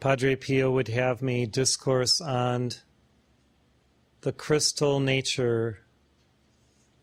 Padre Pio would have me discourse on the crystal nature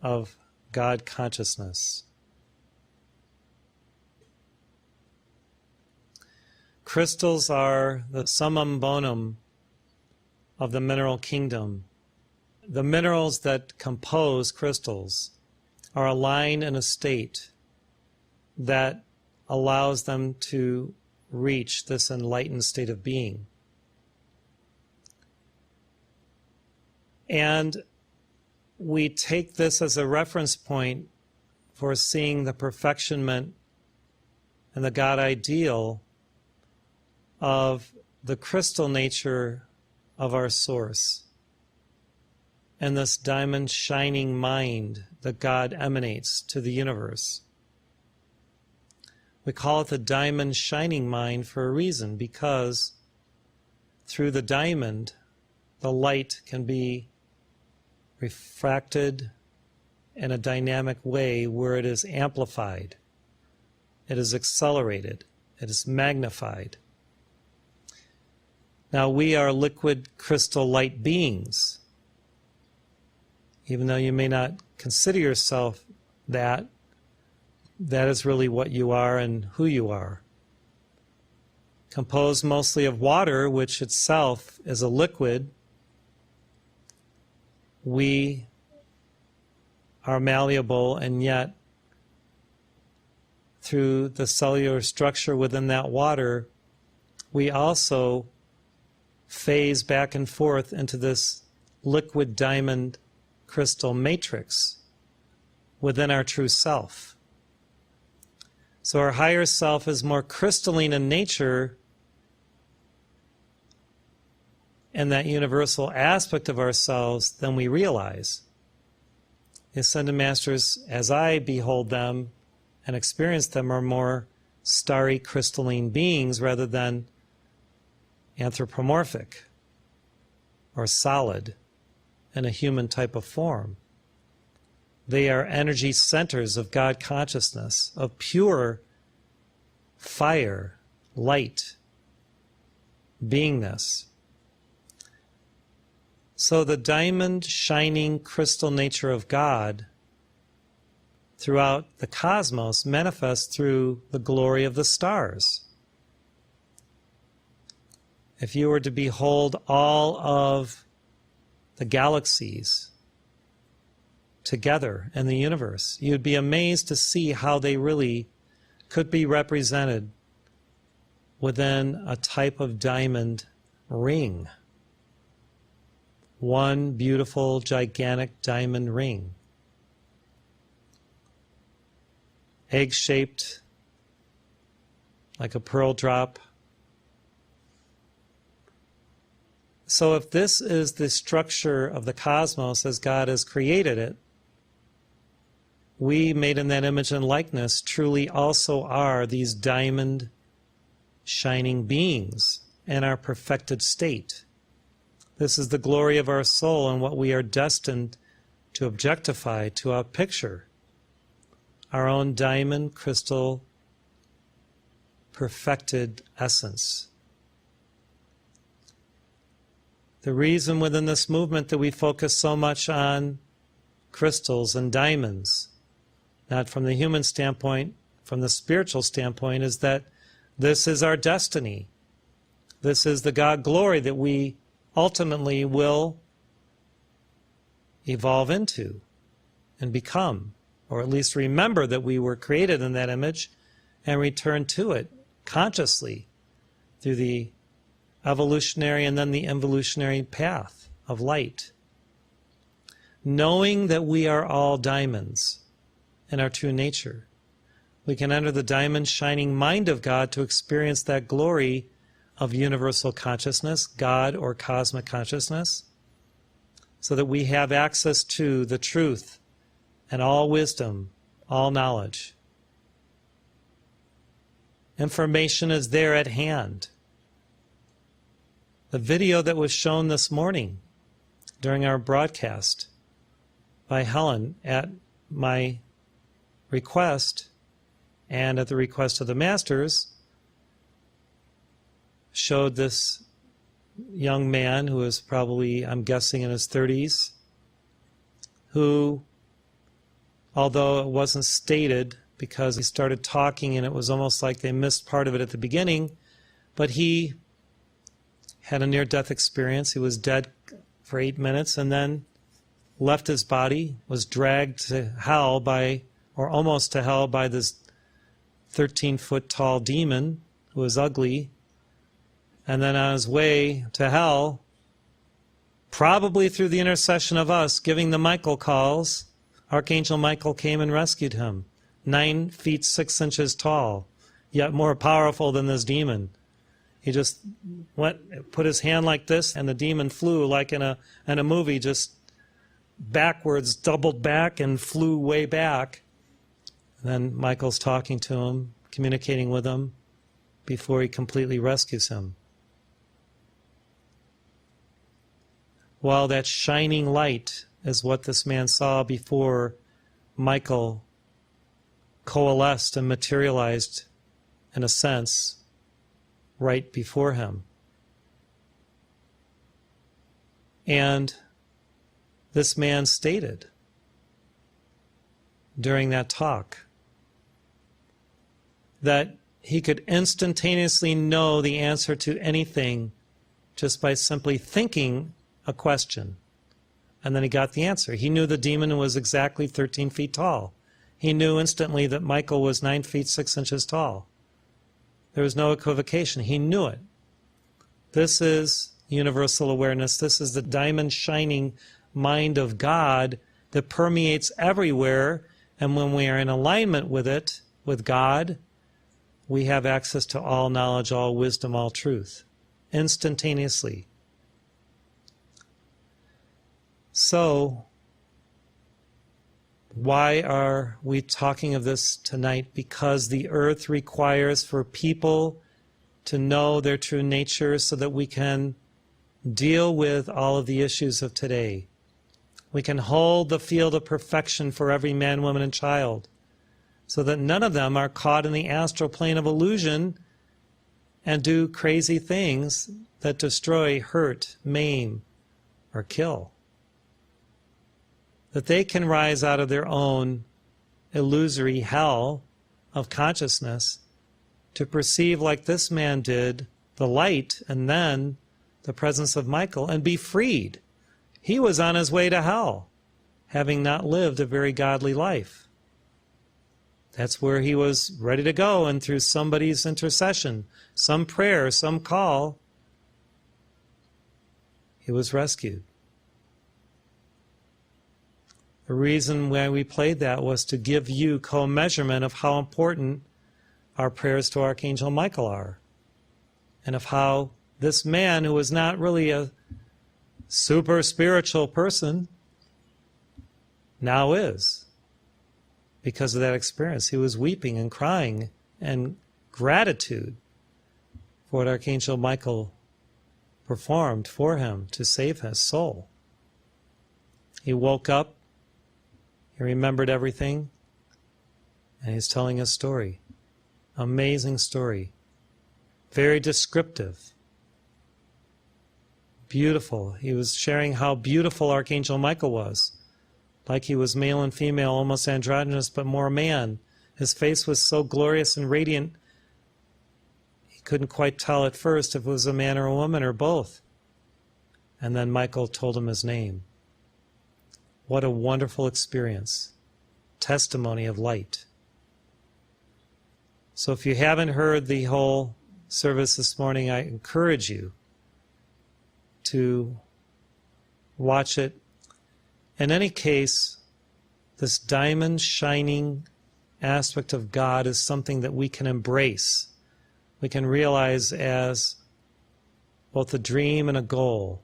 of God consciousness. Crystals are the summum bonum of the mineral kingdom. The minerals that compose crystals are aligned in a state that allows them to reach this enlightened state of being. And we take this as a reference point for seeing the perfectionment and the God ideal of the crystal nature of our source and this diamond shining mind that God emanates to the universe. We call it the diamond shining mind for a reason, because through the diamond, the light can be refracted in a dynamic way where it is amplified, it is accelerated, it is magnified. Now, we are liquid crystal light beings. Even though you may not consider yourself that, that is really what you are and who you are. Composed mostly of water, which itself is a liquid, we are malleable, and yet through the cellular structure within that water, we also phase back and forth into this liquid diamond crystal matrix within our true self. So our higher self is more crystalline in nature, and that universal aspect of ourselves than we realize. The Ascended Masters, as I behold them and experience them, are more starry crystalline beings rather than anthropomorphic or solid in a human type of form. They are energy centers of God consciousness, of pure fire, light, beingness. So the diamond shining crystal nature of God throughout the cosmos manifests through the glory of the stars. If you were to behold all of the galaxies together in the universe, you'd be amazed to see how they really could be represented within a type of diamond ring. One beautiful, gigantic diamond ring. Egg-shaped, like a pearl drop. So if this is the structure of the cosmos as God has created it, we, made in that image and likeness, truly also are these diamond shining beings in our perfected state. This is the glory of our soul and what we are destined to objectify, to outpicture. Our own diamond crystal perfected essence. The reason within this movement that we focus so much on crystals and diamonds, not from the human standpoint, from the spiritual standpoint, is that this is our destiny. This is the God glory that we ultimately will evolve into and become, or at least remember that we were created in that image and return to it consciously through the evolutionary and then the involutionary path of light. Knowing that we are all diamonds in our true nature, we can enter the diamond shining mind of God to experience that glory of universal consciousness, God or cosmic consciousness, so that we have access to the truth and all wisdom, all knowledge. Information is there at hand. The video that was shown this morning during our broadcast by Helen at my request and at the request of the Masters showed this young man who was probably, I'm guessing, in his 30s, who, although it wasn't stated because he started talking and it was almost like they missed part of it at the beginning, but he had a near-death experience. He was dead for 8 minutes and then left his body, was dragged to hell by, or almost to hell, by this 13-foot tall demon who was ugly. And then on his way to hell, probably through the intercession of us, giving the Michael calls, Archangel Michael came and rescued him. 9 feet 6 inches tall, yet more powerful than this demon. He just went, put his hand like this, and the demon flew like in a movie, just backwards, doubled back, and flew way back. And then Michael's talking to him, communicating with him, before he completely rescues him. Well, that shining light is what this man saw before Michael coalesced and materialized, in a sense, right before him. And this man stated during that talk that he could instantaneously know the answer to anything just by simply thinking a question. And then he got the answer. He knew the demon was exactly 13 feet tall. He knew instantly that Michael was 9 feet 6 inches tall. There was no equivocation. He knew it. This is universal awareness. This is the diamond shining mind of God that permeates everywhere. And when we are in alignment with it, with God, we have access to all knowledge, all wisdom, all truth, instantaneously. So, why are we talking of this tonight? Because the earth requires for people to know their true nature so that we can deal with all of the issues of today. We can hold the field of perfection for every man, woman, and child so that none of them are caught in the astral plane of illusion and do crazy things that destroy, hurt, maim, or kill. That they can rise out of their own illusory hell of consciousness to perceive, like this man did, the light and then the presence of Michael, and be freed. He was on his way to hell, having not lived a very godly life. That's where he was ready to go, and through somebody's intercession, some prayer, some call, he was rescued. The reason why we played that was to give you co-measurement of how important our prayers to Archangel Michael are, and of how this man, who was not really a super spiritual person, now is, because of that experience. He was weeping and crying in gratitude for what Archangel Michael performed for him to save his soul. He woke up, he remembered everything, and he's telling a story. Amazing story. Very descriptive. Beautiful. He was sharing how beautiful Archangel Michael was. Like he was male and female, almost androgynous, but more man. His face was so glorious and radiant, he couldn't quite tell at first if it was a man or a woman or both. And then Michael told him his name. What a wonderful experience. Testimony of light. So if you haven't heard the whole service this morning, I encourage you to watch it. In any case, this diamond shining aspect of God is something that we can embrace. We can realize as both a dream and a goal.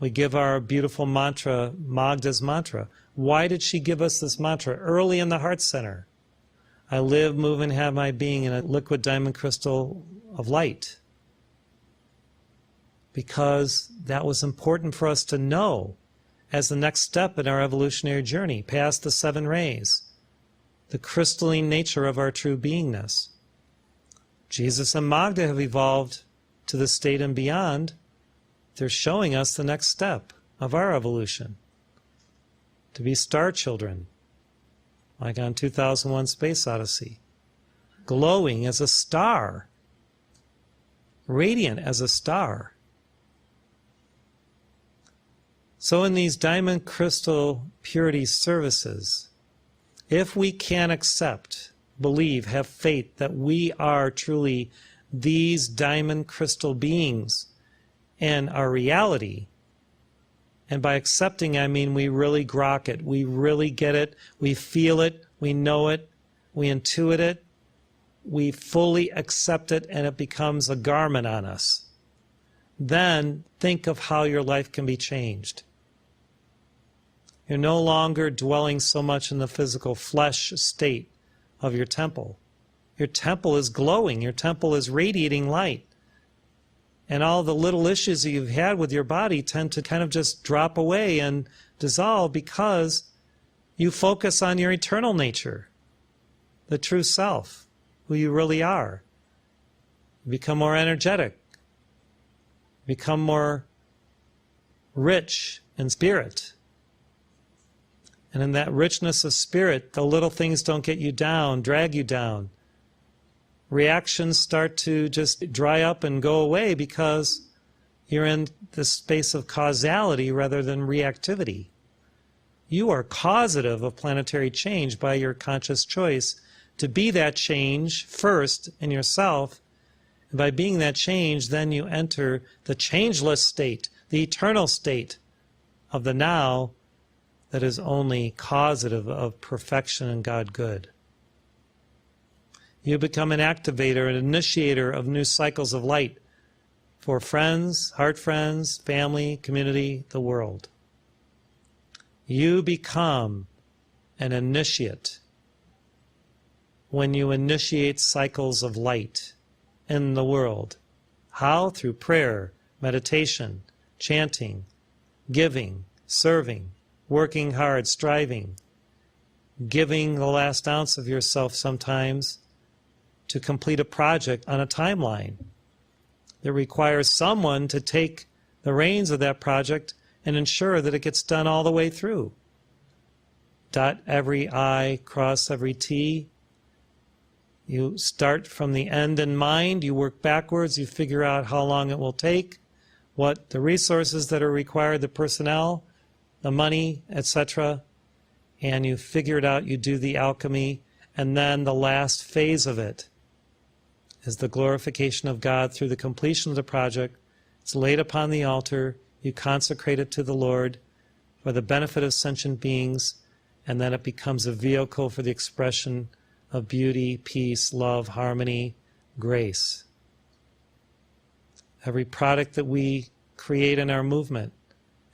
We give our beautiful mantra, Magda's mantra. Why did she give us this mantra? Early in the heart center. I live, move, and have my being in a liquid diamond crystal of light. Because that was important for us to know as the next step in our evolutionary journey, past the 7 rays, the crystalline nature of our true beingness. Jesus and Magda have evolved to the state and beyond, they're showing us the next step of our evolution. To be star children, like on 2001 Space Odyssey, glowing as a star, radiant as a star. So in these diamond crystal purity services, if we can accept, believe, have faith that we are truly these diamond crystal beings and our reality, and by accepting, I mean we really grok it, we really get it, we feel it, we know it, we intuit it, we fully accept it, and it becomes a garment on us. Then think of how your life can be changed. You're no longer dwelling so much in the physical flesh state of your temple. Your temple is glowing. Your temple is radiating light. And all the little issues that you've had with your body tend to kind of just drop away and dissolve because you focus on your eternal nature, the true self, who you really are. You become more energetic, become more rich in spirit. And in that richness of spirit, the little things don't get you down, drag you down. Reactions start to just dry up and go away because you're in the space of causality rather than reactivity. You are causative of planetary change by your conscious choice to be that change first in yourself. And by being that change, then you enter the changeless state, the eternal state of the now, that is only causative of perfection and God good. You become an activator, an initiator of new cycles of light for friends, heart friends, family, community, the world. You become an initiate when you initiate cycles of light in the world. How? Through prayer, meditation, chanting, giving, serving, working hard, striving, giving the last ounce of yourself sometimes to complete a project on a timeline that requires someone to take the reins of that project and ensure that it gets done all the way through. Dot every I, cross every T. You start from the end in mind, you work backwards, you figure out how long it will take, what the resources that are required, the personnel, the money, etc., and you figure it out, you do the alchemy, and then the last phase of it is the glorification of God through the completion of the project. It's laid upon the altar, you consecrate it to the Lord for the benefit of sentient beings, and then it becomes a vehicle for the expression of beauty, peace, love, harmony, grace. Every product that we create in our movement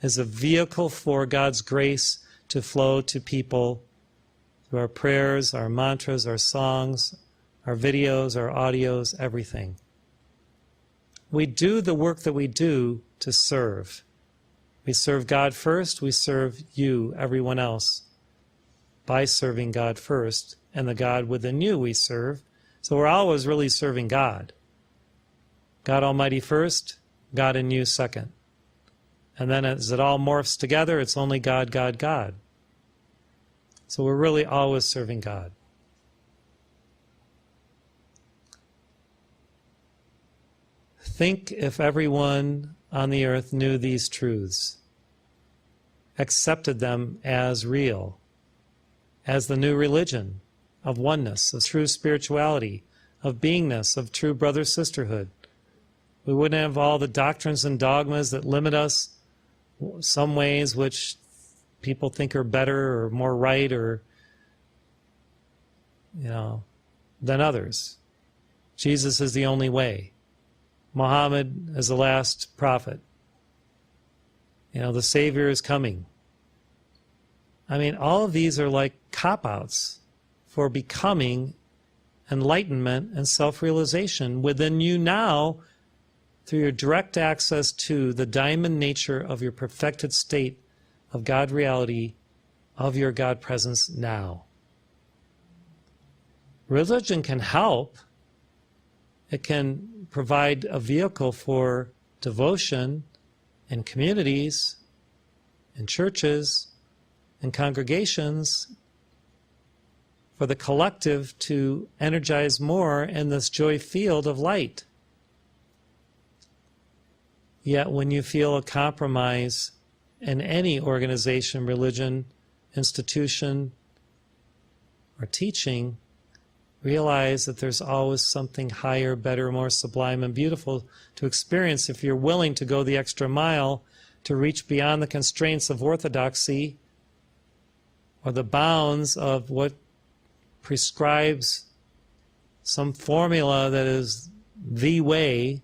is a vehicle for God's grace to flow to people through our prayers, our mantras, our songs, our videos, our audios, everything. We do the work that we do to serve. We serve God first, we serve you, everyone else, by serving God first, and the God within you we serve. So we're always really serving God. God Almighty first, God in you second. And then as it all morphs together, it's only God, God, God. So we're really always serving God. Think if everyone on the earth knew these truths, accepted them as real, as the new religion of oneness, of true spirituality, of beingness, of true brother-sisterhood. We wouldn't have all the doctrines and dogmas that limit us, some ways which people think are better or more right or, than others. Jesus is the only way. Muhammad is the last prophet. The Savior is coming. I mean, all of these are like cop-outs for becoming enlightenment and self-realization within you now through your direct access to the diamond nature of your perfected state of God reality, of your God presence now. Religion can help It can provide a vehicle for devotion in communities, in churches, in congregations, for the collective to energize more in this joy field of light. Yet when you feel a compromise in any organization, religion, institution, or teaching, realize that there's always something higher, better, more sublime and beautiful to experience if you're willing to go the extra mile to reach beyond the constraints of orthodoxy or the bounds of what prescribes some formula that is the way,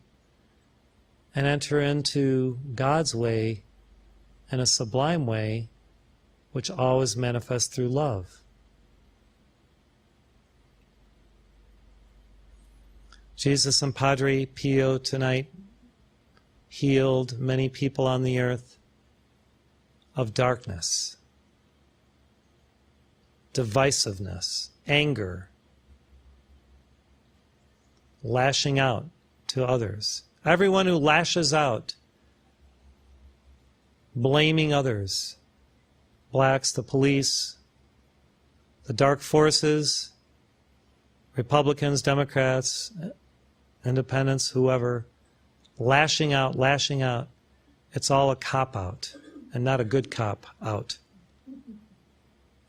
and enter into God's way in a sublime way, which always manifests through love. Jesus and Padre Pio tonight healed many people on the earth of darkness, divisiveness, anger, lashing out to others. Everyone who lashes out, blaming others, blacks, the police, the dark forces, Republicans, Democrats, independents, whoever, lashing out, it's all a cop-out, and not a good cop-out.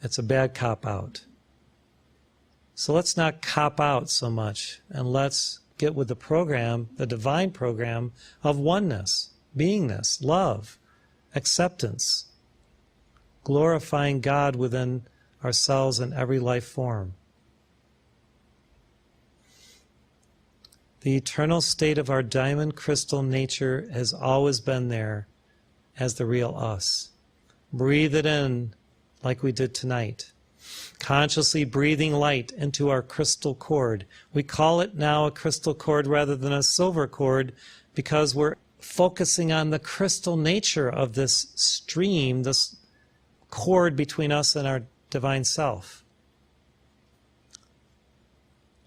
It's a bad cop-out. So let's not cop out so much, and let's get with the program, the divine program of oneness, beingness, love, acceptance, glorifying God within ourselves in every life form. The eternal state of our diamond crystal nature has always been there as the real us. Breathe it in like we did tonight. Consciously breathing light into our crystal cord. We call it now a crystal cord rather than a silver cord because we're focusing on the crystal nature of this stream, this cord between us and our divine self.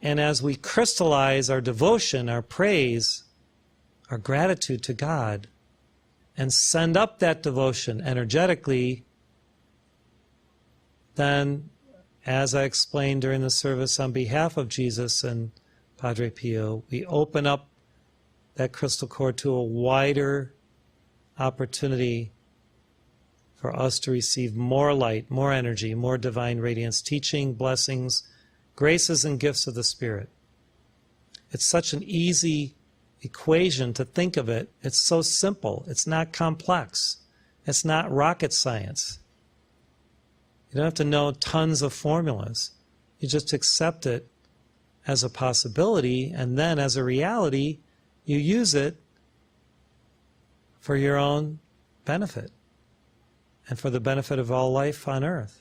And as we crystallize our devotion, our praise, our gratitude to God, and send up that devotion energetically, then, as I explained during the service on behalf of Jesus and Padre Pio, we open up that crystal cord to a wider opportunity for us to receive more light, more energy, more divine radiance, teaching, blessings, graces and gifts of the Spirit. It's such an easy equation to think of it. It's so simple. It's not complex. It's not rocket science. You don't have to know tons of formulas. You just accept it as a possibility, and then as a reality, you use it for your own benefit and for the benefit of all life on earth.